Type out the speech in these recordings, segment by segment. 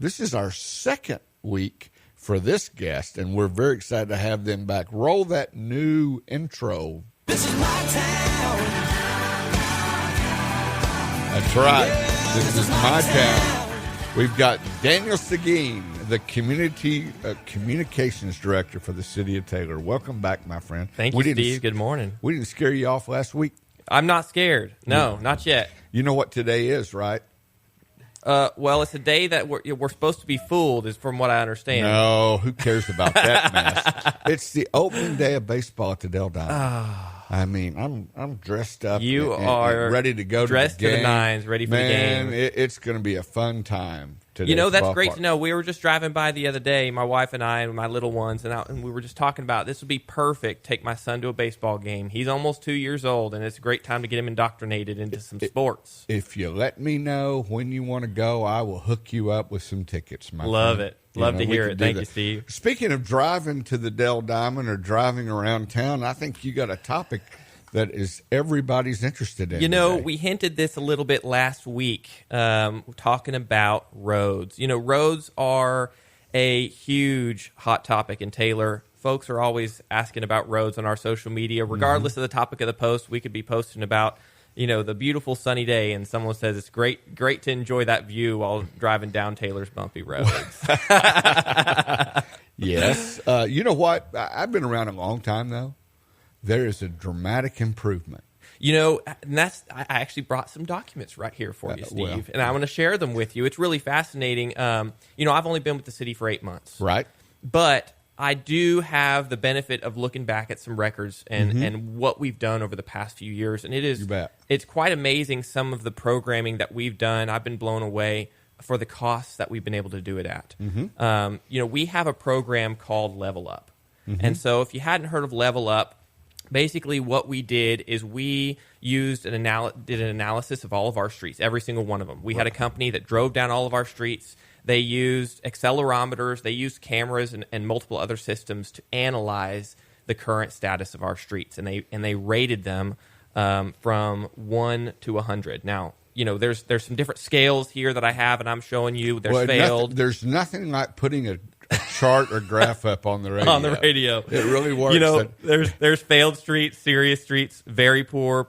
This is our second week for this guest, and we're very excited to have them back. Roll that new intro. This is my town. That's right. This is my town. We've got Daniel Seguin, the Communications Director for the City of Taylor. Welcome back, my friend. Thank you, Steve. Good morning. We didn't scare you off last week? I'm not scared. No, not yet. You know what today is, right? Well, it's a day that we're supposed to be fooled, is from what I understand. No, who cares about that mess? It's the opening day of baseball at the Dell Diamond. I mean, I'm dressed up. You and are ready to go dressed to the game. To the nines, ready for the game. It's going to be a fun time today. You know, that's great to know. We were just driving by the other day, my wife and I and my little ones, and we were just talking about this would be perfect. Take my son to a baseball game. He's almost 2 years old, and it's a great time to get him indoctrinated into some sports. If you let me know when you want to go, I will hook you up with some tickets, my Love friend. it. Love to hear it. Thank you, Steve. Speaking of driving to the Dell Diamond or driving around town, I think you got a topic that is everybody's interested in. You know, today. we hinted this a little bit last week, talking about roads. You know, roads are a huge hot topic in Taylor. Folks are always asking about roads on our social media. Regardless of the topic of the post, we could be posting about, you know, the beautiful sunny day, and someone says it's great to enjoy that view while driving down Taylor's bumpy roads. Yes. You know what? I've been around a long time, though. There is a dramatic improvement. You know, and I actually brought some documents right here for you, Steve, and I want to share them with you. It's really fascinating. You know, I've only been with the city for 8 months. Right. But I do have the benefit of looking back at some records and what we've done over the past few years. And it's quite amazing, some of the programming that we've done. I've been blown away for the costs that we've been able to do it at. You know, we have a program called Level Up. And so if you hadn't heard of Level Up, basically what we did is we used did an analysis of all of our streets, every single one of them. We had a company that drove down all of our streets. They used accelerometers, they used cameras and multiple other systems to analyze the current status of our streets, and they rated them from 1 to 100. Now, you know, there's some different scales here that I have, and I'm showing you. There's failed. There's nothing like putting a chart or graph up on the radio. On the radio. It really works. You know, there's failed streets, serious streets, very poor,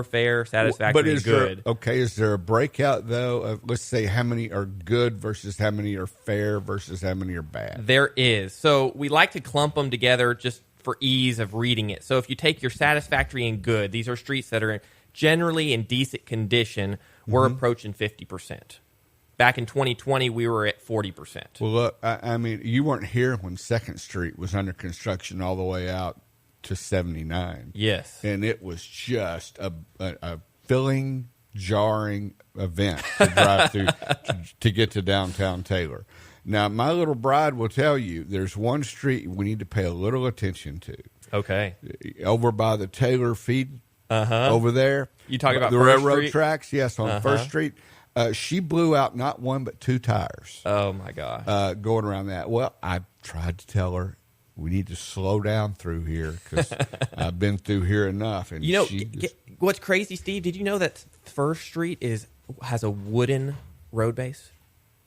fair, satisfactory, and good. Is there a breakout, though, of, let's say, how many are good versus how many are fair versus how many are bad? There is. So we like to clump them together just for ease of reading it. So if you take your satisfactory and good, these are streets that are generally in decent condition, we're approaching 50%. Back in 2020, we were at 40%. Well, look, I mean, you weren't here when 2nd Street was under construction all the way out to 79. Yes. And it was just a filling, jarring event to drive through to get to downtown Taylor. Now, my little bride will tell you there's one street we need to pay a little attention to. Okay. Over by the Taylor feed over there. You talking about the First railroad Street? tracks? Yes, on First Street. She blew out not one but 2 tires. Oh, my gosh. Going around that. Well, I tried to tell her we need to slow down through here because I've been through here enough. And you know, what's crazy, Steve? Did you know that First Street has a wooden road base?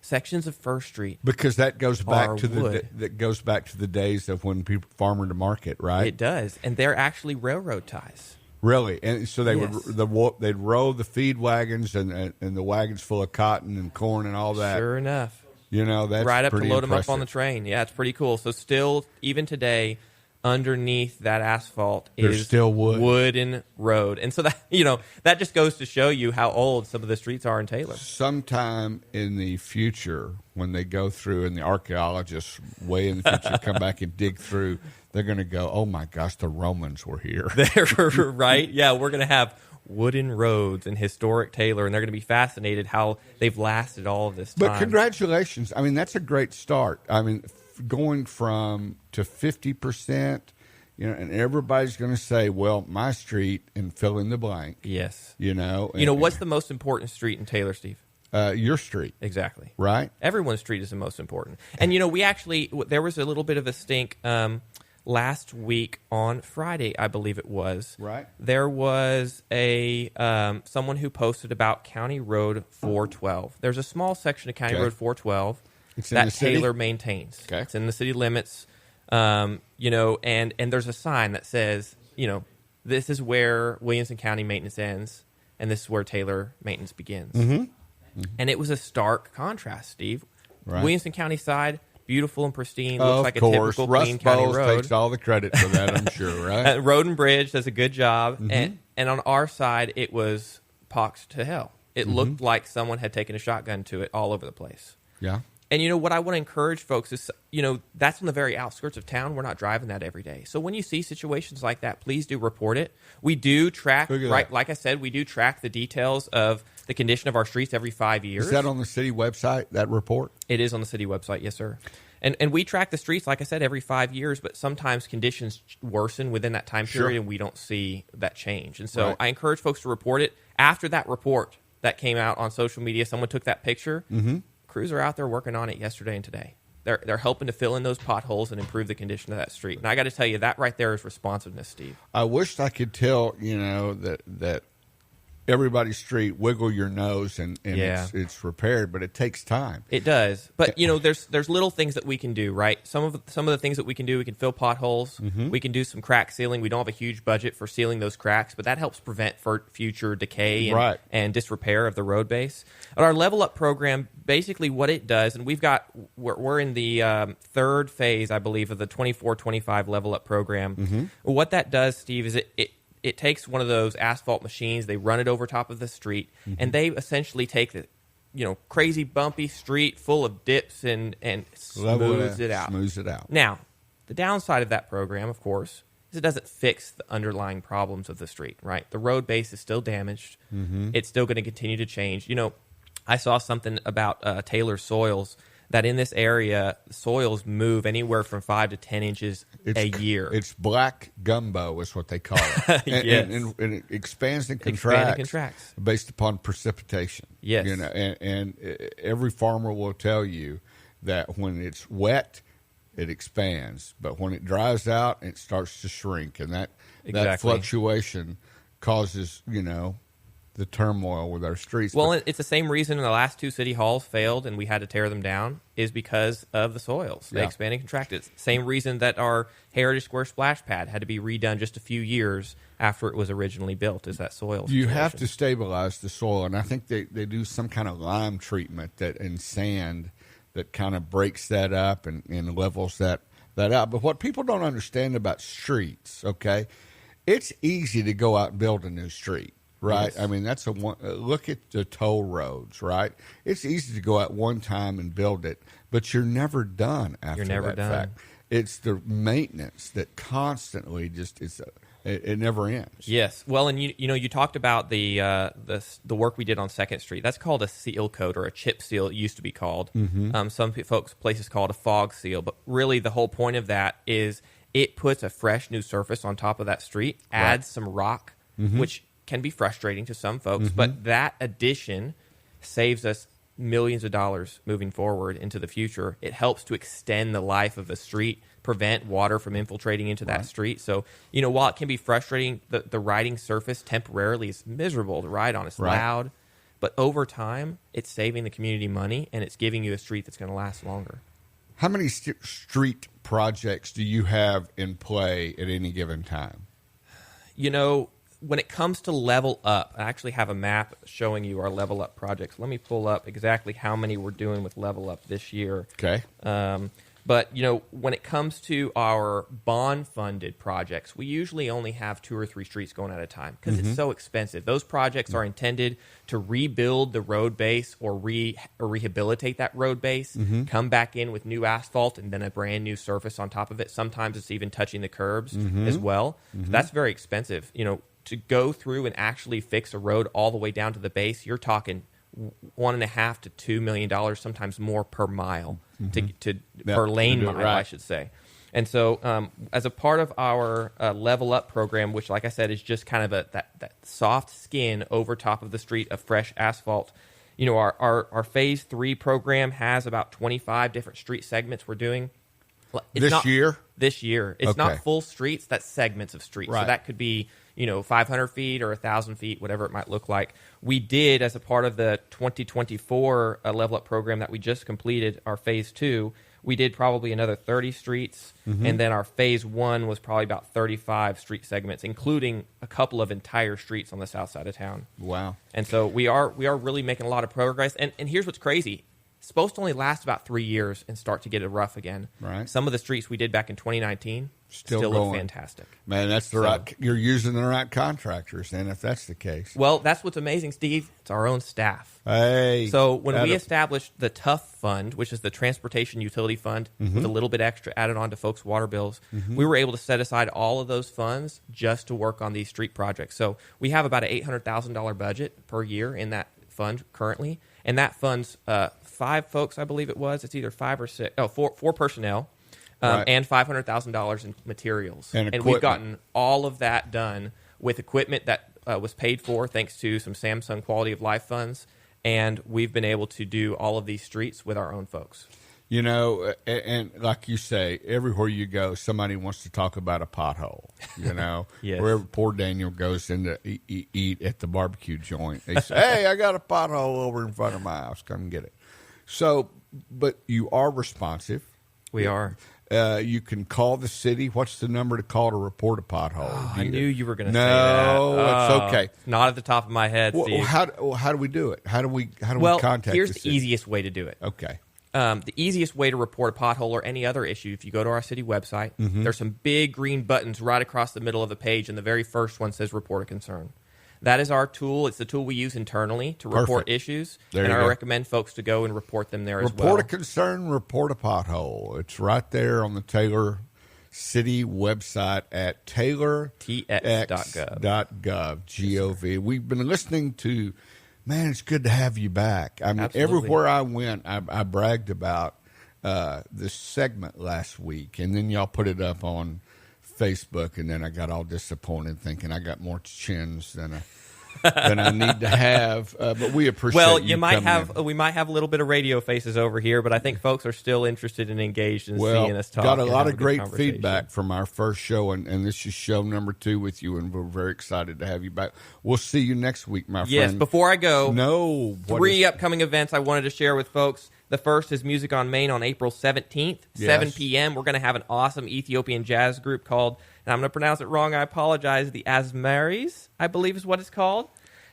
Sections of First Street, because that goes back to wood. that goes back to the days of when people farmer to market, right? It does, and they're actually railroad ties. Really, and so they Yes. they'd roll the feed wagons and the wagons full of cotton and corn and all that. Sure enough, you know, that's right up to pretty load them up impressive. on the train. Yeah, it's pretty cool. So still, even today, underneath that asphalt is still wooden road, and so that that just goes to show you how old some of the streets are in Taylor. Sometime in the future, when they go through and the archaeologists way in the future come back and dig through, they're going to go, "Oh my gosh, the Romans were here." Right? Yeah, we're going to have wooden roads in historic Taylor, and they're going to be fascinated how they've lasted all of this time. But congratulations! I mean, that's a great start. I mean, going from to 50%, and everybody's going to say, "Well, my street," and fill in the blank. Yes. What's the most important street in Taylor, Steve? Your street. Exactly. Right. Everyone's street is the most important. And there was a little bit of a stink last week on Friday, I believe it was. Right. There was someone who posted about County Road 412. There's a small section of County Road 412 that Taylor maintains. Okay. It's in the city limits, and there's a sign that says, this is where Williamson County maintenance ends, and this is where Taylor maintenance begins. Mm-hmm. Mm-hmm. And it was a stark contrast, Steve. Right. Williamson County side, beautiful and pristine, Of looks like course. a typical Russ clean county Bowles road. takes all the credit for that, I'm sure, right? Road and Bridge does a good job, Mm-hmm. and on our side, it was poxed to hell. It looked like someone had taken a shotgun to it all over the place. Yeah. And what I want to encourage folks is, that's on the very outskirts of town. We're not driving that every day. So when you see situations like that, please do report it. We do track, right? Like I said, we do track the details of the condition of our streets every 5 years. Is that on the city website, that report? It is on the city website, yes, sir. And we track the streets, like I said, every 5 years, but sometimes conditions worsen within that time period, and we don't see that change. And so I encourage folks to report it. After that report that came out on social media, someone took that picture. Crews are out there working on it yesterday and today. They're helping to fill in those potholes and improve the condition of that street. And I got to tell you, that right there is responsiveness, Steve. I wished I could tell, that everybody's street, wiggle your nose and it's repaired, but it takes time. It does. But, there's little things that we can do, right? Some of the things that we can do, we can fill potholes. We can do some crack sealing. We don't have a huge budget for sealing those cracks, but that helps prevent future decay and disrepair of the road base. But our Level Up program, basically what it does, and we're in the third phase, I believe, of the 24-25 Level Up program. What that does, Steve, is it takes one of those asphalt machines, they run it over top of the street, and they essentially take the crazy bumpy street full of dips and smooths it out. Smooths it out. Now, the downside of that program, of course, is it doesn't fix the underlying problems of the street, right? The road base is still damaged. It's still going to continue to change. I saw something about Taylor soils, that in this area, soils move anywhere from 5 to 10 inches a year. It's black gumbo is what they call it. And it expands and contracts based upon precipitation. Yes. And every farmer will tell you that when it's wet, it expands. But when it dries out, it starts to shrink. And that fluctuation causes, the turmoil with our streets. Well, it's the same reason the last two city halls failed and we had to tear them down is because of the soils. They expanded and contracted. Same reason that our Heritage Square splash pad had to be redone just a few years after it was originally built, is that soil You situation. have to stabilize the soil, and I think they do some kind of lime treatment and sand that kind of breaks that up and levels that out. But what people don't understand about streets, okay, it's easy to go out and build a new street. Right, yes. I mean that's look at the toll roads. Right, it's easy to go out one time and build it, but you're never done after you're never that done. fact. It's the maintenance that constantly it never ends. Yes, well, and you talked about the work we did on 2nd Street. That's called a seal coat or a chip seal. It used to be called. Some places call it a fog seal, but really the whole point of that is it puts a fresh new surface on top of that street, adds some rock, which can be frustrating to some folks, but that addition saves us millions of dollars moving forward into the future. It helps to extend the life of a street, prevent water from infiltrating into that street. So, while it can be frustrating, the riding surface temporarily is miserable to ride on. It's loud, but over time, it's saving the community money, and it's giving you a street that's going to last longer. How many street projects do you have in play at any given time? When it comes to Level Up, I actually have a map showing you our Level Up projects. Let me pull up exactly how many we're doing with Level Up this year. Okay. But, when it comes to our bond-funded projects, we usually only have 2 or 3 streets going at a time because it's so expensive. Those projects are intended to rebuild the road base or rehabilitate that road base, come back in with new asphalt and then a brand new surface on top of it. Sometimes it's even touching the curbs as well. So that's very expensive. To go through and actually fix a road all the way down to the base, you're talking $1.5 to $2 million, sometimes more per mile per lane mile, I should say. And so, as a part of our Level Up program, which, like I said, is just kind of that soft skin over top of the street of fresh asphalt. Our Phase 3 program has about 25 different street segments we're doing. This year? This year. It's not full streets, that's segments of streets. Right. So that could be, 500 feet or 1,000 feet, whatever it might look like. We did, as a part of the 2024 Level Up program that we just completed, our Phase 2, we did probably another 30 streets, and then our Phase 1 was probably about 35 street segments, including a couple of entire streets on the south side of town. Wow. And so we are really making a lot of progress. And here's what's crazy. It's supposed to only last about 3 years and start to get it rough again. Right. Some of the streets we did back in 2019 still look fantastic. Man, that's right. You're using the right contractors, then, if that's the case. Well, that's what's amazing, Steve. It's our own staff. Hey. So when we established the TUF Fund, which is the Transportation Utility Fund, with a little bit extra added on to folks' water bills, we were able to set aside all of those funds just to work on these street projects. So we have about an $800,000 budget per year in that fund currently, and that funds 5 folks, I believe it was. It's either 5 or 6. Oh, four personnel, right. And $500,000 in materials. And we've gotten all of that done with equipment that was paid for thanks to some Samsung Quality of Life funds, and we've been able to do all of these streets with our own folks. And like you say, everywhere you go, somebody wants to talk about a pothole. Yes. Wherever poor Daniel goes in to eat at the barbecue joint, they say, "Hey, I got a pothole over in front of my house. Come get it." So, but you are responsive. We are. You can call the city. What's the number to call to report a pothole? Oh, I knew you were going to say that. No, it's okay. Not at the top of my head, Steve. How do we do it? How do we contact here's the the city? easiest way to do it. Okay. The easiest way to report a pothole or any other issue, if you go to our city website, there's some big green buttons right across the middle of the page, and the very first one says Report a Concern. That is our tool. It's the tool we use internally to report issues, and I recommend folks to go and report them there as well. Report a concern, report a pothole. It's right there on the Taylor City website at taylortx.gov. G-O-V. We've been listening to, man, it's good to have you back. I mean, Absolutely. Everywhere I went, I bragged about this segment last week, and then y'all put it up on Facebook, and then I got all disappointed thinking I got more chins than I need to have. But we appreciate. Well, we might have a little bit of radio faces over here, but I think folks are still interested and engaged in seeing us talk. Got a lot of great feedback from our first show, and this is show number 2 with you, and we're very excited to have you back. We'll see you next week, my friend. Yes. Before I go, 3 upcoming events I wanted to share with folks. The first is Music on Main on April 17th, 7 p.m. We're going to have an awesome Ethiopian jazz group called, and I'm going to pronounce it wrong, I apologize, the Asmaris, I believe is what it's called.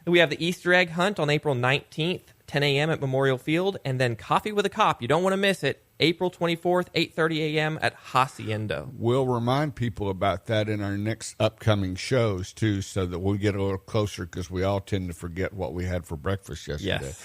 And we have the Easter egg hunt on April 19th, 10 a.m. at Memorial Field, and then Coffee with a Cop. You don't want to miss it. April 24th, 8:30 a.m. at Hacienda. We'll remind people about that in our next upcoming shows, too, so that we'll get a little closer, because we all tend to forget what we had for breakfast yesterday. Yes.